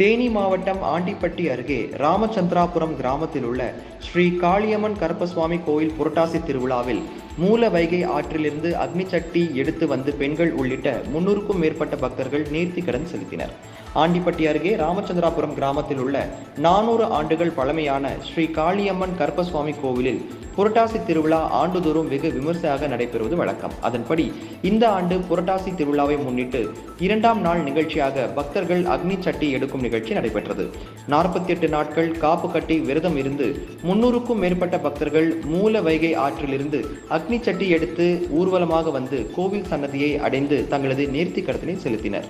தேனி மாவட்டம் ஆண்டிப்பட்டி அருகே ராமச்சந்திராபுரம் கிராமத்தில் உள்ள ஸ்ரீ காளியம்மன் கருப்பசுவாமி கோயில் புரட்டாசி திருவிழாவில் மூல வைகை ஆற்றிலிருந்து அக்னி சட்டி எடுத்து வந்து பெண்கள் உள்ளிட்ட 300க்கும் மேற்பட்ட பக்தர்கள் நேர்த்தி கடன் செலுத்தினர். ஆண்டிப்பட்டி அருகே ராமச்சந்திராபுரம் கிராமத்தில் உள்ள 400 ஆண்டுகள் பழமையான ஸ்ரீ காளியம்மன் கருப்பசுவாமி கோவிலில் புரட்டாசி திருவிழா ஆண்டுதோறும் வெகு விமர்சையாக நடைபெறுவது வழக்கம். அதன்படி இந்த ஆண்டு புரட்டாசி திருவிழாவை முன்னிட்டு 2ஆம் நாள் நிகழ்ச்சியாக பக்தர்கள் அக்னி சட்டி எடுக்கும் நிகழ்ச்சி நடைபெற்றது. 48 நாட்கள் காப்பு கட்டி விரதம் இருந்து 300க்கும் மேற்பட்ட பக்தர்கள் மூல வைகை ஆற்றிலிருந்து அக்னி சட்டி எடுத்து ஊர்வலமாக வந்து கோவில் சன்னதியை அடைந்து தங்களது நேர்த்தி கடத்தினை செலுத்தினர்.